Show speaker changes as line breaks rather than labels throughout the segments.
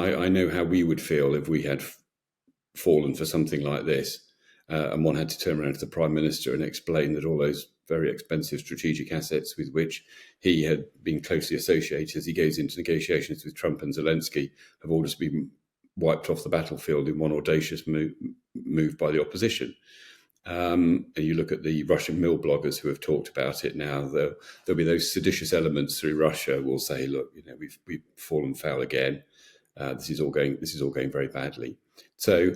I know how we would feel if we had fallen for something like this, and one had to turn around to the Prime Minister and explain that all those very expensive strategic assets with which he had been closely associated as he goes into negotiations with Trump and Zelensky have all just been wiped off the battlefield in one audacious move by the opposition. And you look at the Russian mill bloggers who have talked about it now. There'll be those seditious elements through Russia will say, "Look, we've fallen foul again. This is all going very badly." So,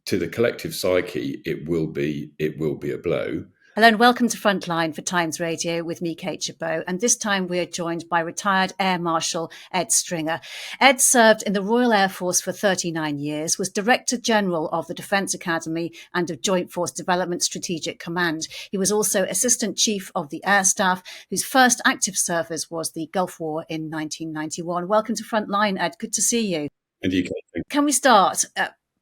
to the collective psyche, it will be a blow.
Hello and welcome to Frontline for Times Radio with me, Kate Chabot. And this time we are joined by retired Air Marshal Ed Stringer. Ed served in the Royal Air Force for 39 years, was Director General of the Defence Academy and of Joint Force Development Strategic Command. He was also Assistant Chief of the Air Staff, whose first active service was the Gulf War in 1991. Welcome to Frontline, Ed. Good to see you.
And you, Kate.
Can we start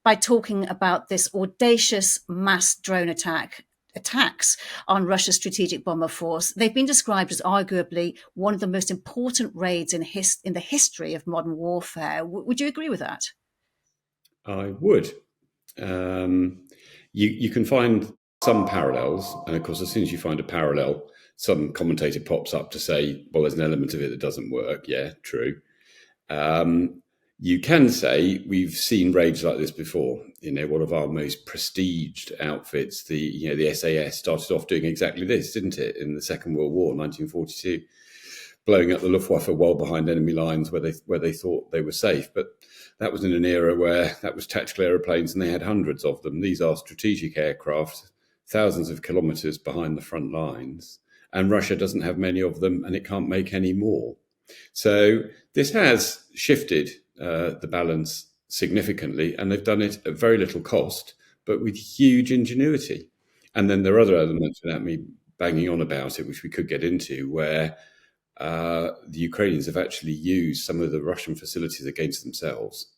by talking about this audacious mass drone attacks on Russia's strategic bomber force? They've been described as arguably one of the most important raids in the history of modern warfare. Would you agree with that?
I would. You can find some parallels, and of course, as soon as you find a parallel, some commentator pops up to say, well, there's an element of it that doesn't work. Yeah, true. You can say we've seen raids like this before. One of our most prestiged outfits, the SAS, started off doing exactly this, didn't it? In the Second World War, 1942, blowing up the Luftwaffe well behind enemy lines where they thought they were safe. But that was in an era where that was tactical aeroplanes, and they had hundreds of them. These are strategic aircraft, thousands of kilometres behind the front lines, and Russia doesn't have many of them, and it can't make any more. So this has shifted the balance significantly, and they've done it at very little cost, but with huge ingenuity. And then there are other elements, without me banging on about it, which we could get into, where the Ukrainians have actually used some of the Russian facilities against themselves.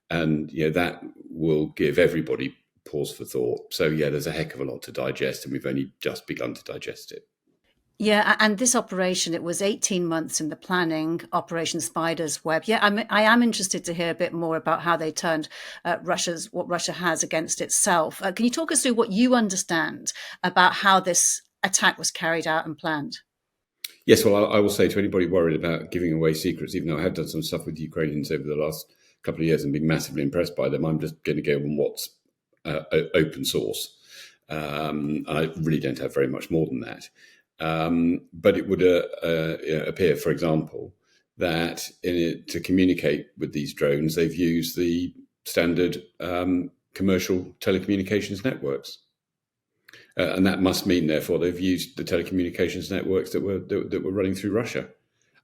And that will give everybody pause for thought. So there's a heck of a lot to digest, and we've only just begun to digest it.
Yeah, and this operation, it was 18 months in the planning, Operation Spider's Web. Yeah, I am interested to hear a bit more about how they turned what Russia has against itself. Can you talk us through what you understand about how this attack was carried out and planned?
Yes, well, I will say to anybody worried about giving away secrets, even though I have done some stuff with the Ukrainians over the last couple of years and been massively impressed by them, I'm just going to go on what's open source. I really don't have very much more than that. But it would appear, for example, that to communicate with these drones, they've used the standard commercial telecommunications networks. And that must mean, therefore, they've used the telecommunications networks that were running through Russia.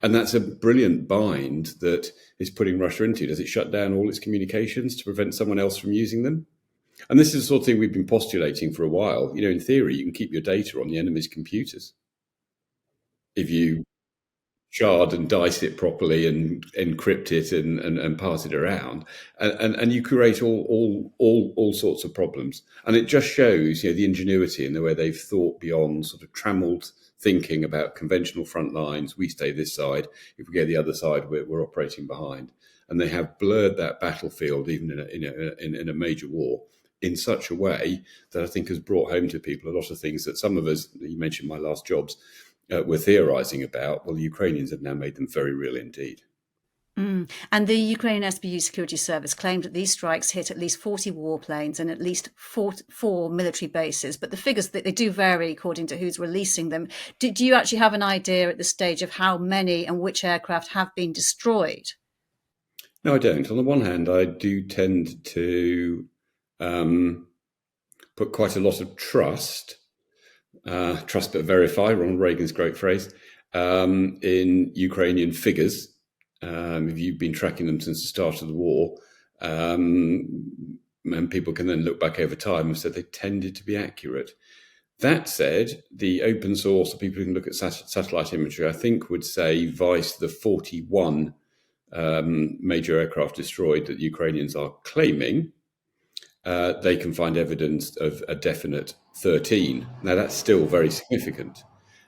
And that's a brilliant bind that is putting Russia into. Does it shut down all its communications to prevent someone else from using them? And this is the sort of thing we've been postulating for a while. In theory, you can keep your data on the enemy's computers if you shard and dice it properly and encrypt it and pass it around, and you create all sorts of problems. And it just shows the ingenuity and the way they've thought beyond sort of trammeled thinking about conventional front lines. We stay this side. If we go the other side, we're operating behind. And they have blurred that battlefield, even in a major war, in such a way that I think has brought home to people a lot of things that some of us, you mentioned my last jobs, were theorising about. Well, the Ukrainians have now made them very real indeed.
And the Ukrainian SBU security service claimed that these strikes hit at least 40 warplanes and at least four military bases. But the figures, they do vary according to who's releasing them. Do you actually have an idea at this stage of how many and which aircraft have been destroyed?
No, I don't. On the one hand, I do tend to put quite a lot of trust but verify, Ronald Reagan's great phrase, in Ukrainian figures. If you've been tracking them since the start of the war, and people can then look back over time and say they tended to be accurate. That said, the open source, the people who can look at satellite imagery, I think would say vice the 41 major aircraft destroyed that the Ukrainians are claiming. They can find evidence of a definite 13. Now, that's still very significant.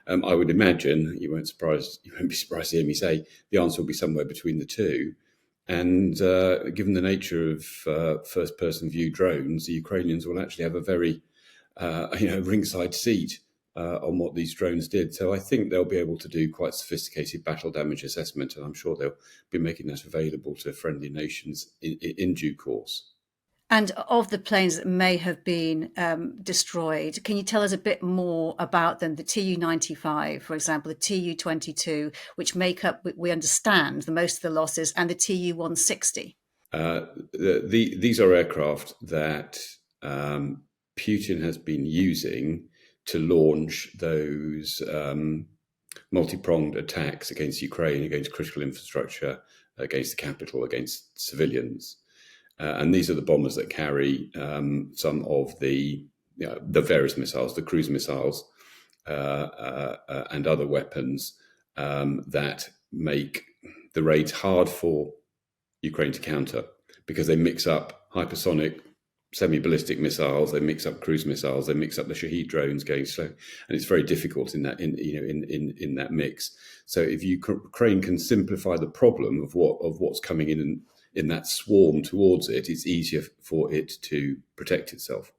I would imagine, you won't be surprised to hear me say, the answer will be somewhere between the two. And given the nature of first-person view drones, the Ukrainians will actually have a very ringside seat on what these drones did. So I think they'll be able to do quite sophisticated battle damage assessment, and I'm sure they'll be making that available to friendly nations in due course.
And of the planes that may have been destroyed, can you tell us a bit more about them? The Tu-95, for example, the Tu-22, which make up, we understand, the most of the losses, and the Tu-160.
These are aircraft that Putin has been using to launch those multi-pronged attacks against Ukraine, against critical infrastructure, against the capital, against civilians. And these are the bombers that carry some of the various missiles, the cruise missiles, and other weapons that make the raids hard for Ukraine to counter, because they mix up hypersonic, semi-ballistic missiles, they mix up cruise missiles, they mix up the Shahed drones going slow, and it's very difficult in that mix. So if Ukraine can simplify the problem of what's coming in that swarm towards it, it's easier for it to protect itself.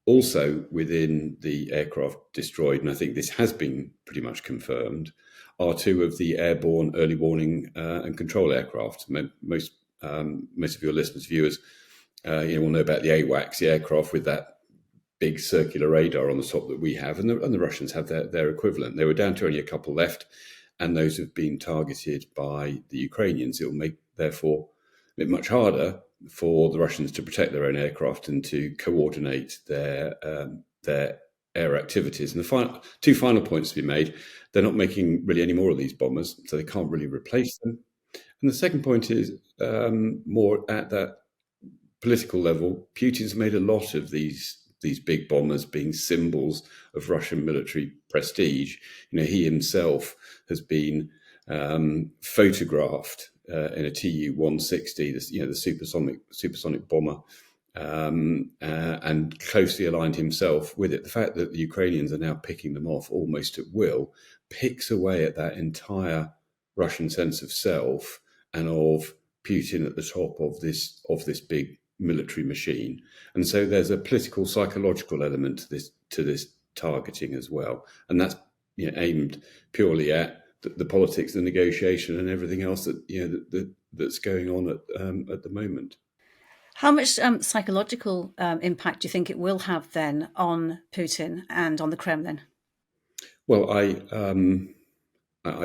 Also, within the aircraft destroyed, and I think this has been pretty much confirmed, are two of the airborne early warning and control aircraft. Most of your listeners, viewers, will know about the AWACS, the aircraft with that big circular radar on the top that we have, and the Russians have their equivalent. They were down to only a couple left, and those have been targeted by the Ukrainians. It will make, therefore, it much harder for the Russians to protect their own aircraft and to coordinate their air activities. And the two final points to be made: they're not making really any more of these bombers, so they can't really replace them. And the second point is more at that political level. Putin's made a lot of these big bombers being symbols of Russian military prestige. He himself has been photographed in a Tu-160, the supersonic bomber, and closely aligned himself with it. The fact that the Ukrainians are now picking them off almost at will picks away at that entire Russian sense of self and of Putin at the top of this big military machine. And so there's a political, psychological element to this targeting as well, and that's aimed purely at the politics, the negotiation, and everything else that's going on at the moment.
How much psychological impact do you think it will have then on Putin and on the Kremlin?
Well, I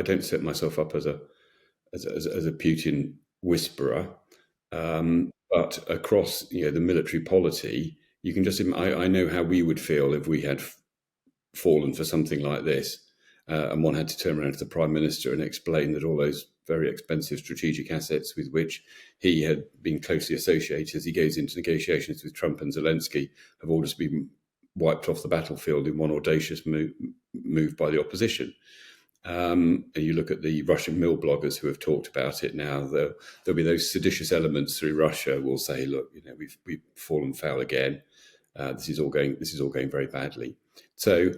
don't set myself up as a Putin whisperer, but across the military polity, you can just. I know how we would feel if we had fallen for something like this. And one had to turn around to the Prime Minister and explain that all those very expensive strategic assets with which he had been closely associated as he goes into negotiations with Trump and Zelensky have all just been wiped off the battlefield in one audacious move by the opposition. And you look at the Russian mill bloggers who have talked about it now. There'll be those seditious elements through Russia will say, look, we've fallen foul again. This is all going very badly. So,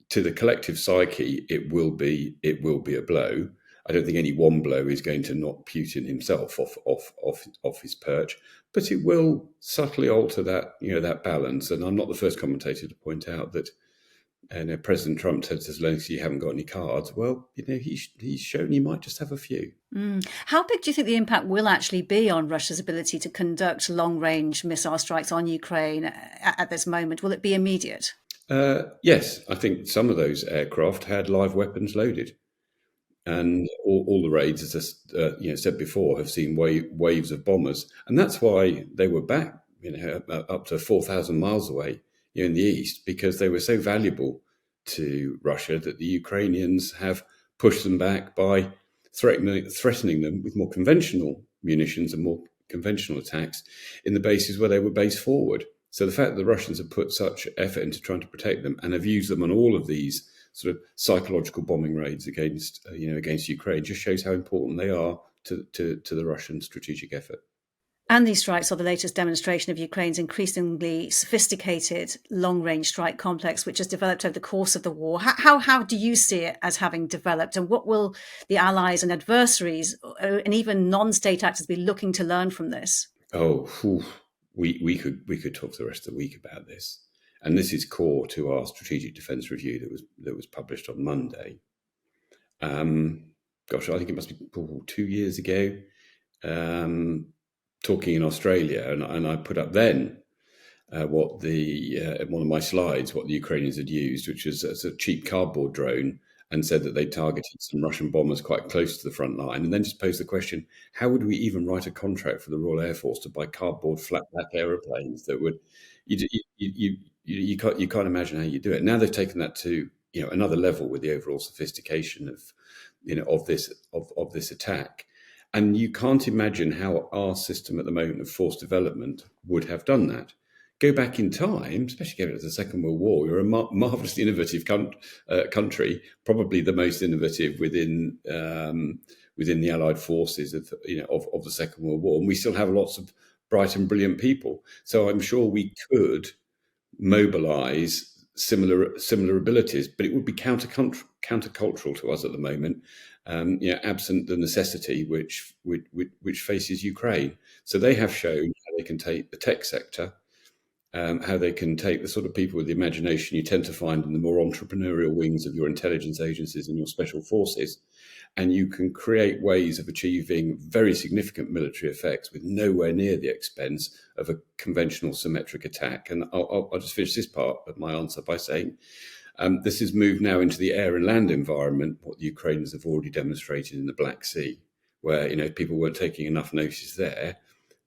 to the collective psyche, it will be a blow. I don't think any one blow is going to knock Putin himself off his perch, but it will subtly alter that balance. And I'm not the first commentator to point out that President Trump said to Zelensky, "You haven't got any cards." Well, he's shown he might just have a few.
How big do you think the impact will actually be on Russia's ability to conduct long-range missile strikes on Ukraine at this moment? Will it be immediate?
Yes, I think some of those aircraft had live weapons loaded, and all the raids, as I said before, have seen waves of bombers, and that's why they were back, up to 4,000 miles away in the east, because they were so valuable to Russia that the Ukrainians have pushed them back by threatening them with more conventional munitions and more conventional attacks in the bases where they were based forward. So the fact that the Russians have put such effort into trying to protect them and have used them on all of these sort of psychological bombing raids against Ukraine just shows how important they are to the Russian strategic effort.
And these strikes are the latest demonstration of Ukraine's increasingly sophisticated long-range strike complex, which has developed over the course of the war. How do you see it as having developed, and what will the allies and adversaries and even non-state actors be looking to learn from this?
Oh, whew, we could talk the rest of the week about this, and this is core to our strategic defence review that was published on Monday. Gosh, I think it must be 2 years ago. Talking in Australia, and I put up then what one of my slides, what the Ukrainians had used, which was a cheap cardboard drone, and said that they targeted some Russian bombers quite close to the front line, and then just posed the question: how would we even write a contract for the Royal Air Force to buy cardboard flatback aeroplanes that would you can't imagine how you do it. Now they've taken that to another level with the overall sophistication of of this attack. And you can't imagine how our system at the moment of force development would have done that. Go back in time, especially going to the Second World War, we were a marvelously innovative country, probably the most innovative within the Allied forces of the Second World War, and we still have lots of bright and brilliant people. So I'm sure we could mobilise similar abilities, but it would be countercultural to us at the moment, absent the necessity which faces Ukraine. So they have shown how they can take the tech sector, how they can take the sort of people with the imagination you tend to find in the more entrepreneurial wings of your intelligence agencies and your special forces, and you can create ways of achieving very significant military effects with nowhere near the expense of a conventional symmetric attack. And I'll just finish this part of my answer by saying this has moved now into the air and land environment, what the Ukrainians have already demonstrated in the Black Sea, where people weren't taking enough notice there.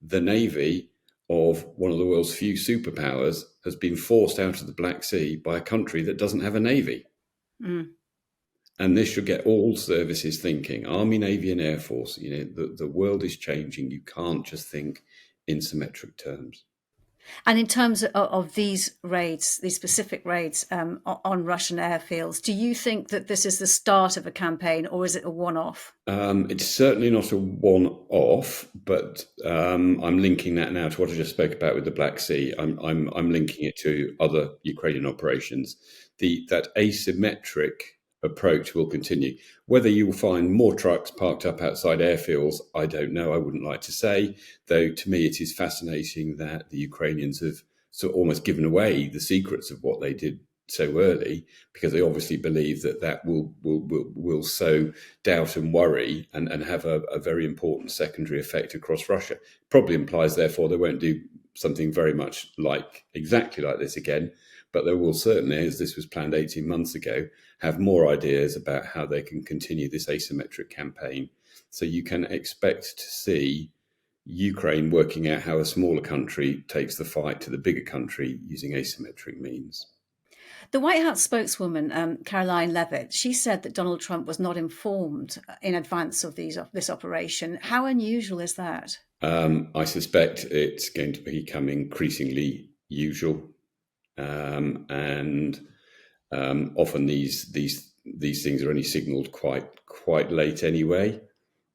The Navy of one of the world's few superpowers has been forced out of the Black Sea by a country that doesn't have a navy.
Mm.
And this should get all services thinking, Army, Navy and Air Force. The world is changing. You can't just think in symmetric terms.
And in terms of these raids, these specific raids on Russian airfields, do you think that this is the start of a campaign, or is it a one-off?
It's certainly not a one-off, but I'm linking that now to what I just spoke about with the Black Sea. I'm linking it to other Ukrainian operations. That asymmetric approach will continue. Whether you will find more trucks parked up outside airfields, I don't know. I wouldn't like to say, though. To me, it is fascinating that the Ukrainians have sort of almost given away the secrets of what they did so early, because they obviously believe that will sow doubt and worry and have a very important secondary effect across Russia. Probably implies, therefore, they won't do something very much exactly like this again, but they will certainly, as this was planned 18 months ago, have more ideas about how they can continue this asymmetric campaign. So you can expect to see Ukraine working out how a smaller country takes the fight to the bigger country using asymmetric means.
The White House spokeswoman, Caroline Levitt, she said that Donald Trump was not informed in advance of this operation. How unusual is that?
I suspect it's going to become increasingly usual, and often these things are only signalled quite late anyway.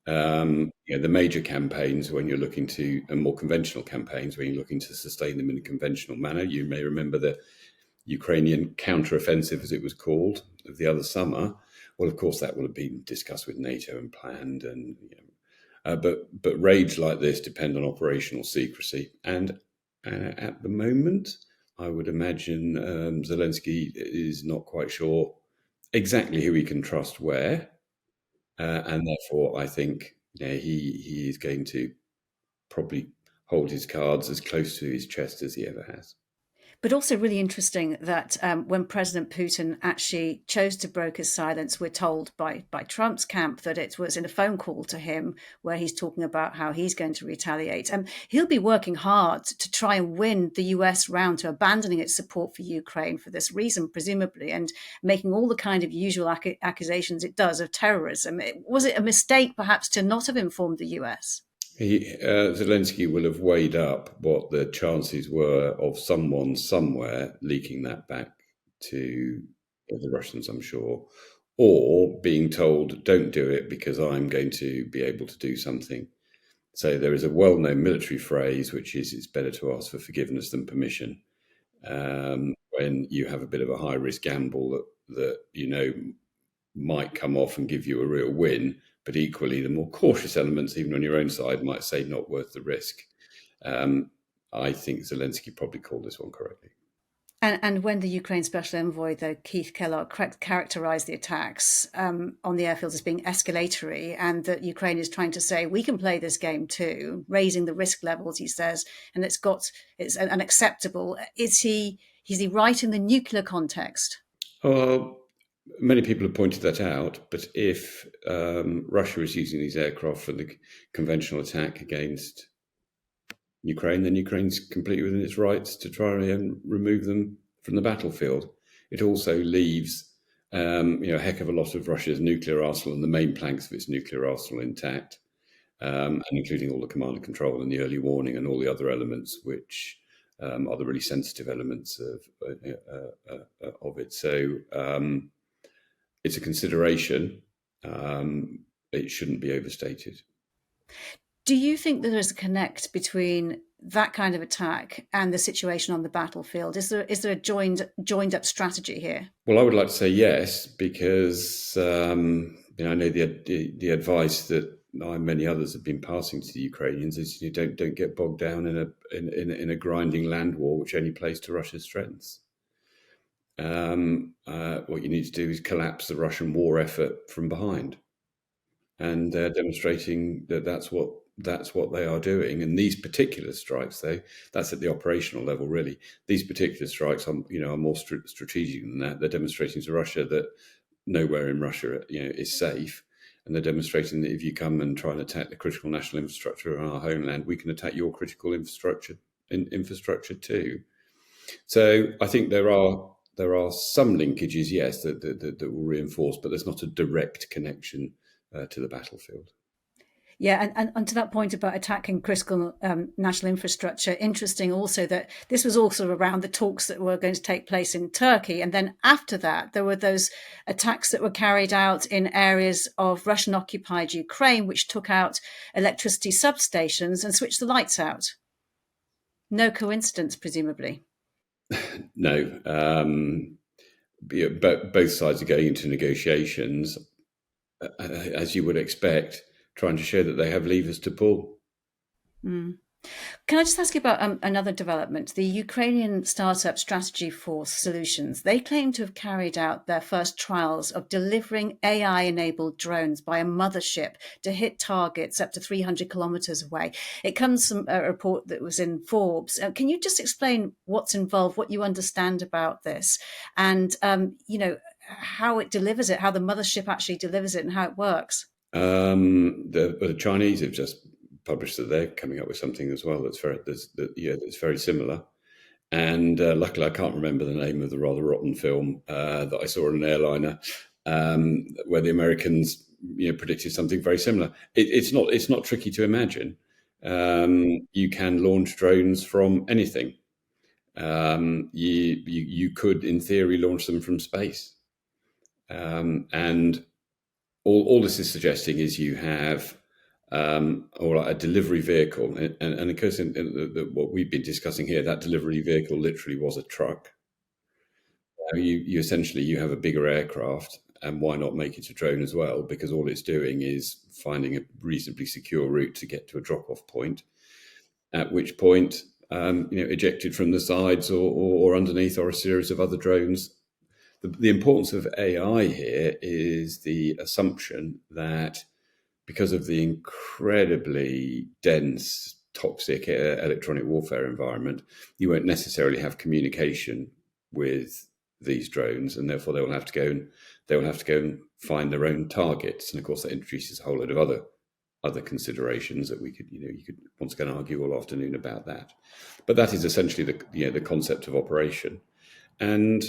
The major campaigns, when you're looking to, and more conventional campaigns, when you're looking to sustain them in a conventional manner, you may remember the Ukrainian counteroffensive, as it was called, of the other summer. Well, of course, that will have been discussed with NATO and planned, and but raids like this depend on operational secrecy, and at the moment, I would imagine Zelensky is not quite sure exactly who he can trust where, and therefore, I think he is going to probably hold his cards as close to his chest as he ever has.
But also really interesting that when President Putin actually chose to broker his silence, we're told by Trump's camp that it was in a phone call to him where he's talking about how he's going to retaliate. He'll be working hard to try and win the US round to abandoning its support for Ukraine for this reason, presumably, and making all the kind of usual accusations it does of terrorism. Was it a mistake, perhaps, to not have informed the US?
Zelensky will have weighed up what the chances were of someone somewhere leaking that back to the Russians, I'm sure, or being told, don't do it because I'm going to be able to do something. So there is a well-known military phrase, which is it's better to ask for forgiveness than permission. When you have a bit of a high-risk gamble that might come off and give you a real win, but equally the more cautious elements, even on your own side, might say not worth the risk. I think Zelensky probably called this one correctly.
And when the Ukraine Special Envoy, though, Keith Kellogg, characterised the attacks on the airfields as being escalatory, and that Ukraine is trying to say we can play this game too, raising the risk levels, he says, and it's unacceptable. Is he right in the nuclear context?
Well, many people have pointed that out, but if Russia is using these aircraft for the conventional attack against Ukraine, then Ukraine's completely within its rights to try and remove them from the battlefield. It also leaves a heck of a lot of Russia's nuclear arsenal and the main planks of its nuclear arsenal intact, and including all the command and control and the early warning and all the other elements which are the really sensitive elements of it. So it's a consideration. It shouldn't be overstated.
Do you think that there's a connect between that kind of attack and the situation on the battlefield? Is there a joined up strategy here?
Well, I would like to say yes, because I know the advice that I and many others have been passing to the Ukrainians is you don't get bogged down in a grinding land war which only plays to Russia's strengths. What you need to do is collapse the Russian war effort from behind, and they're demonstrating that that's what they are doing. And these particular strikes, though, that's at the operational level, really. These particular strikes are more strategic than that. They're demonstrating to Russia that nowhere in Russia, is safe, and they're demonstrating that if you come and try and attack the critical national infrastructure on our homeland, we can attack your critical infrastructure too. So I think there are some linkages, yes, that will reinforce, but there's not a direct connection to the battlefield.
Yeah, and to that point about attacking critical national infrastructure, interesting also that this was also around the talks that were going to take place in Turkey. And then after that, there were those attacks that were carried out in areas of Russian-occupied Ukraine, which took out electricity substations and switched the lights out. No coincidence, presumably.
No. But both sides are going into negotiations, as you would expect, trying to show that they have levers to pull.
Mm. Can I just ask you about another development? The Ukrainian startup Strategy Force Solutions, they claim to have carried out their first trials of delivering AI-enabled drones by a mothership to hit targets up to 300 kilometers away. It comes from a report that was in Forbes. Can you just explain what's involved, what you understand about this, and how it delivers it, how the mothership actually delivers it and how it works?
The Chinese have just published that they're coming up with something as well that's very similar. And luckily, I can't remember the name of the rather rotten film that I saw on an airliner where the Americans predicted something very similar. It's not tricky to imagine. You can launch drones from anything. You could, in theory, launch them from space, and all this is suggesting is you have a delivery vehicle, and of course, what we've been discussing here, that delivery vehicle literally was a truck. You essentially have a bigger aircraft, and why not make it a drone as well? Because all it's doing is finding a reasonably secure route to get to a drop-off point, at which point, ejected from the sides or underneath are a series of other drones. The importance of AI here is the assumption that because of the incredibly dense, toxic electronic warfare environment, you won't necessarily have communication with these drones, and therefore they will have to go and find their own targets. And of course, that introduces a whole load of other considerations that you could once again argue all afternoon about that. But that is essentially the concept of operation, and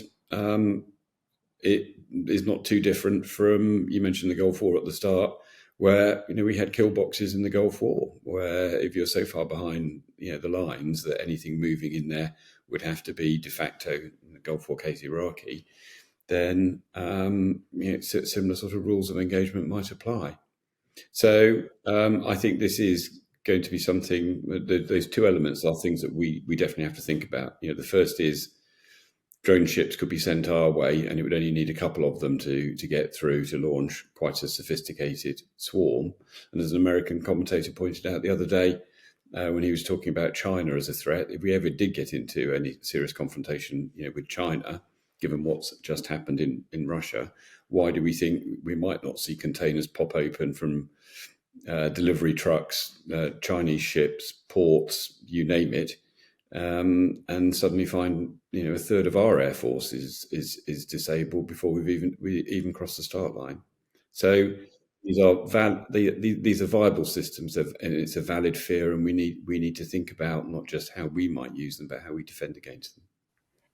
it is not too different from, you mentioned the Gulf War at the start, where we had kill boxes in the Gulf War, where if you're so far behind the lines that anything moving in there would have to be de facto, in the Gulf War case Iraqi, then similar sort of rules of engagement might apply. So I think this is going to be something. Those two elements are things that we definitely have to think about. The first is drone ships could be sent our way, and it would only need a couple of them to get through to launch quite a sophisticated swarm. And as an American commentator pointed out the other day, when he was talking about China as a threat, if we ever did get into any serious confrontation, with China, given what's just happened in Russia, why do we think we might not see containers pop open from delivery trucks, Chinese ships, ports, you name it, and suddenly find a third of our air force is disabled before we even crossed the start line. So these are viable systems, and it's a valid fear, and we need to think about not just how we might use them, but how we defend against them.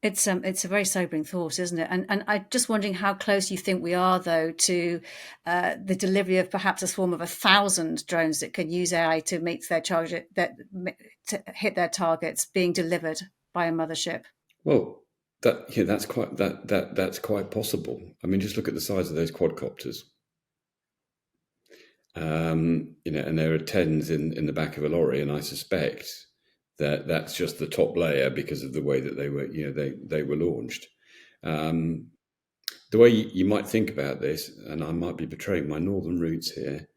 It's a very sobering thought, isn't it? And I'm just wondering how close you think we are, though, to the delivery of perhaps a swarm of 1,000 drones that can use AI to meet their target, to hit their targets, being delivered by a mothership.
Well, that's quite possible. I mean, just look at the size of those quadcopters. And there are tens in the back of a lorry, and I suspect that's just the top layer because of the way that they were launched. The way you might think about this, and I might be betraying my northern roots here,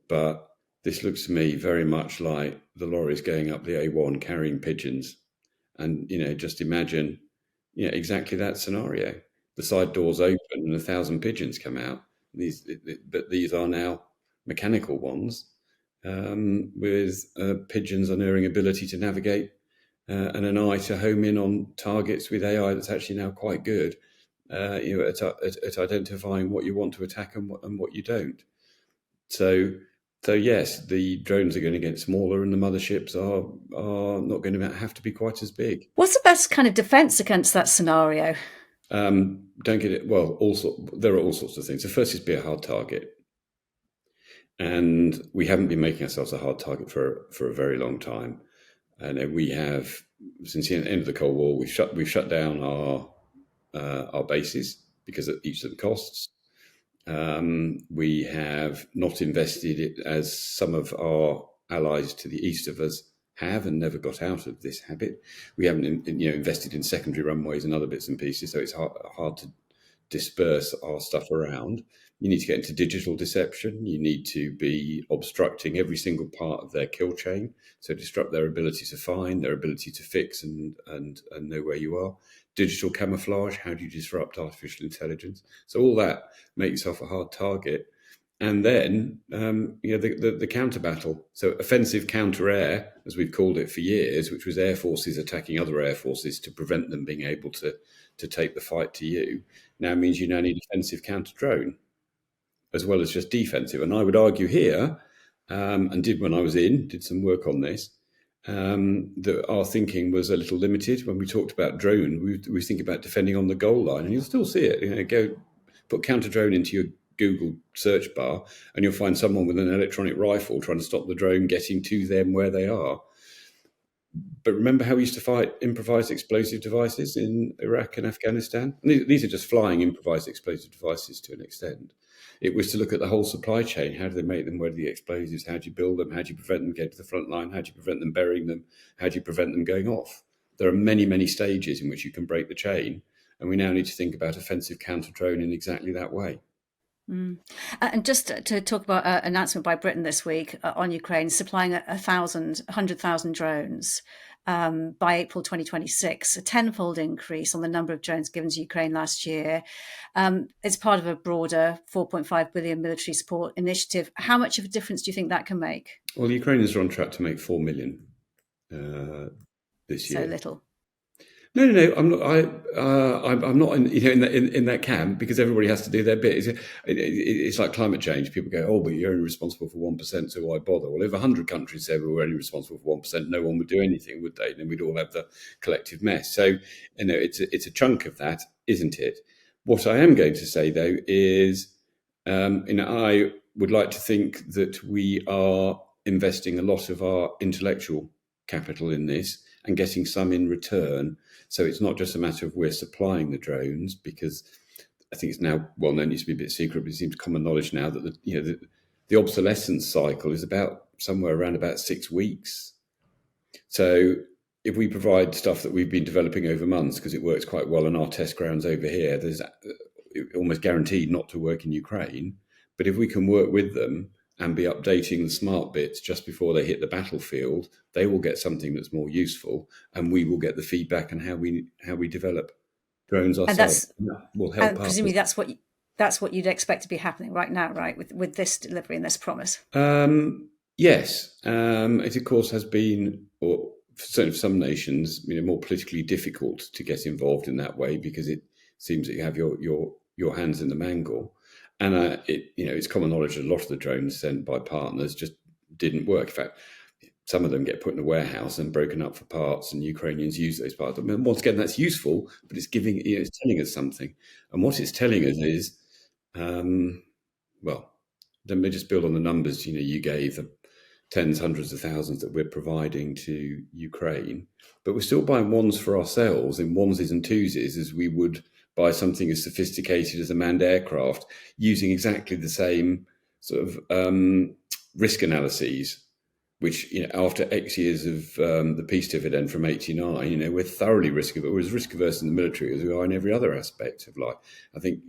but this looks to me very much like the lorries going up the A1 carrying pigeons, and just imagine exactly that scenario. The side doors open and 1,000 pigeons come out. But these are now mechanical ones, with pigeons unerring ability to navigate and an eye to home in on targets with AI that's actually now quite good at identifying what you want to attack and what you don't. So yes, the drones are going to get smaller, and the motherships are not going to have to be quite as big.
What's the best kind of defence against that scenario?
Don't get it. Well, there are all sorts of things. The first is be a hard target. And we haven't been making ourselves a hard target for a very long time. And we have, since the end of the Cold War, we've shut down our bases because each of them costs. We have not invested it as some of our allies to the east of us have, and never got out of this habit. We haven't invested in secondary runways and other bits and pieces, so it's hard to disperse our stuff around. You need to get into digital deception. You need to be obstructing every single part of their kill chain, so disrupt their ability to find, their ability to fix and know where you are. Digital camouflage, how do you disrupt artificial intelligence? So all that make yourself a hard target. And then the counter battle. So offensive counter-air, as we've called it for years, which was air forces attacking other air forces to prevent them being able to take the fight to you, now means you now need offensive counter-drone, as well as just defensive. And I would argue here, and did when I was did some work on this, that our thinking was a little limited. When we talked about drone, we think about defending on the goal line, and you'll still see it. Go put counter-drone into your Google search bar, and you'll find someone with an electronic rifle trying to stop the drone getting to them where they are. But remember how we used to fight improvised explosive devices in Iraq and Afghanistan? And these are just flying improvised explosive devices to an extent. It was to look at the whole supply chain. How do they make them? Where are the explosives? How do you build them? How do you prevent them getting to the front line? How do you prevent them burying them? How do you prevent them going off? There are many, many stages in which you can break the chain. And we now need to think about offensive counter-drone in exactly that way.
And just to talk about an announcement by Britain this week on Ukraine supplying 100,000 drones by April 2026, a tenfold increase on the number of drones given to Ukraine last year. It's part of a broader 4.5 billion military support initiative. How much of a difference do you think that can make?
Well, the Ukrainians are on track to make 4 million this year.
So little.
No. I'm not. I'm not in that camp, because everybody has to do their bit. It's like climate change. People go, "Oh, but you're only responsible for 1%, so why bother?" Well, if 100 countries said we were only responsible for 1%, no one would do anything, would they? Then we'd all have the collective mess. So, it's a chunk of that, isn't it? What I am going to say though is, I would like to think that we are investing a lot of our intellectual capital in this and getting some in return. So it's not just a matter of we're supplying the drones, because I think it's now well known, it used to be a bit secret, but it seems common knowledge now that the the obsolescence cycle is about somewhere around about 6 weeks. So if we provide stuff that we've been developing over months, because it works quite well on our test grounds over here, there's almost guaranteed not to work in Ukraine. But if we can work with them and be updating the smart bits just before they hit the battlefield, they will get something that's more useful, and we will get the feedback on how we develop drones
And
ourselves. That will help us.
presumably that's what you'd expect to be happening right now, right? With this delivery and this promise.
Yes, it of course has been, or certainly for some nations, more politically difficult to get involved in that way, because it seems that you have your hands in the mangle, and it's common knowledge that a lot of the drones sent by partners just didn't work. In fact, some of them get put in a warehouse and broken up for parts, and Ukrainians use those parts. I mean, once again, that's useful, but it's telling us something, and what it's telling us is, well, then we just build on the numbers. You gave the tens, hundreds of thousands that we're providing to Ukraine, but we're still buying ones for ourselves in onesies and twosies, as we would buy something as sophisticated as a manned aircraft, using exactly the same sort of risk analyses, which, after X years of the peace dividend from '89, we're thoroughly risk-averse. We're as risk-averse in the military as we are in every other aspect of life. I think,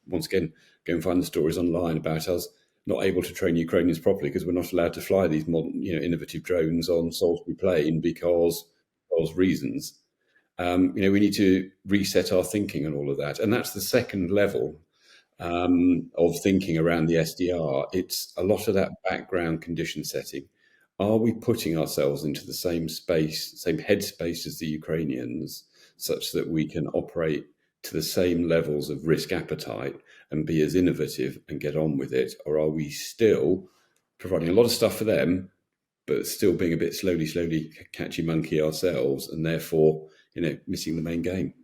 once again, go and find the stories online about us not able to train Ukrainians properly because we're not allowed to fly these modern, innovative drones on Salisbury Plain because reasons. We need to reset our thinking and all of that. And that's the second level of thinking around the SDR. It's a lot of that background condition setting. Are we putting ourselves into the same space, same headspace as the Ukrainians, such that we can operate to the same levels of risk appetite and be as innovative and get on with it? Or are we still providing a lot of stuff for them, but still being a bit slowly catchy monkey ourselves, and therefore, missing the main game?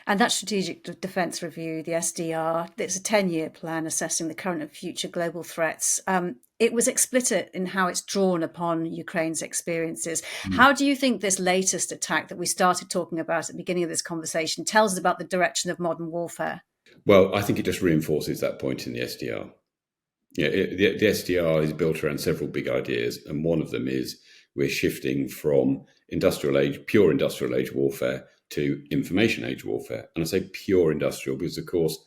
And that Strategic Defence Review, the SDR, it's a 10-year plan assessing the current and future global threats. It was explicit in how it's drawn upon Ukraine's experiences. How do you think this latest attack that we started talking about at the beginning of this conversation tells us about the direction of modern warfare?
Well, I think it just reinforces that point in the SDR. The SDR is built around several big ideas, and one of them is we're shifting from pure industrial age warfare to information age warfare. And I say pure industrial because, of course,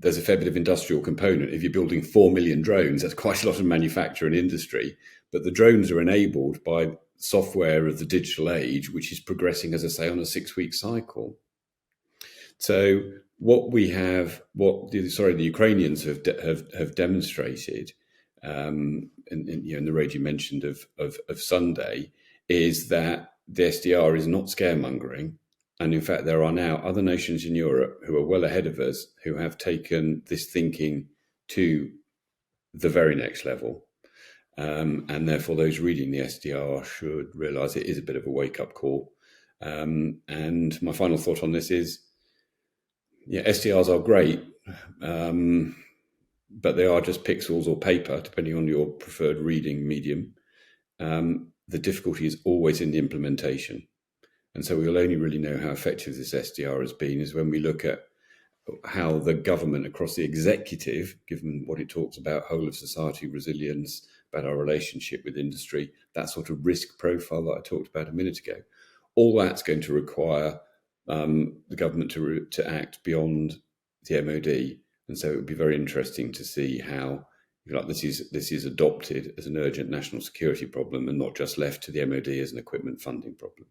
there's a fair bit of industrial component. If you're building 4 million drones, that's quite a lot of manufacture and industry. But the drones are enabled by software of the digital age, which is progressing, as I say, on a 6-week cycle. So what the Ukrainians have demonstrated, in the raid you mentioned of Sunday, is that the SDR is not scaremongering. And in fact, there are now other nations in Europe who are well ahead of us who have taken this thinking to the very next level. And therefore, those reading the SDR should realise it is a bit of a wake-up call. And my final thought on this is, SDRs are great, but they are just pixels or paper, depending on your preferred reading medium. The difficulty is always in the implementation. And so we'll only really know how effective this SDR has been is when we look at how the government across the executive, given what it talks about, whole of society resilience, about our relationship with industry, that sort of risk profile that I talked about a minute ago, all that's going to require the government to act beyond the MOD. And so it would be very interesting to see how this is adopted as an urgent national security problem and not just left to the MOD as an equipment funding problem.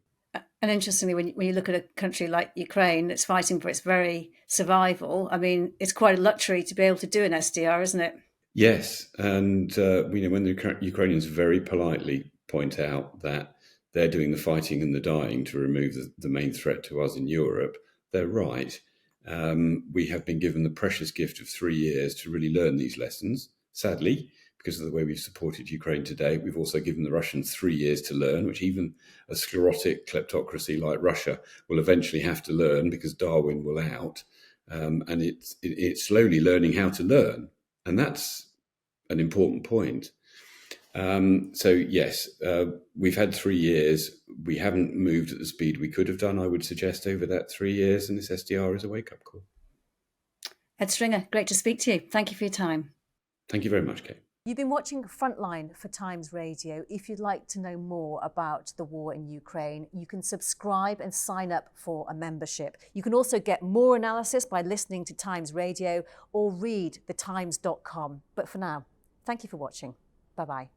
And interestingly, when you look at a country like Ukraine that's fighting for its very survival, I mean, it's quite a luxury to be able to do an SDR, isn't it?
Yes, and when the Ukrainians very politely point out that they're doing the fighting and the dying to remove the main threat to us in Europe, they're right. We have been given the precious gift of 3 years to really learn these lessons. Sadly, because of the way we've supported Ukraine today, we've also given the Russians 3 years to learn, which even a sclerotic kleptocracy like Russia will eventually have to learn because Darwin will out. And it's slowly learning how to learn. And that's an important point. So yes, we've had 3 years. We haven't moved at the speed we could have done, I would suggest, over that 3 years. And this SDR is a wake-up call.
Ed Stringer, great to speak to you. Thank you for your time.
Thank you very much, Kate.
You've been watching Frontline for Times Radio. If you'd like to know more about the war in Ukraine, you can subscribe and sign up for a membership. You can also get more analysis by listening to Times Radio or read thetimes.com. But for now, thank you for watching. Bye-bye.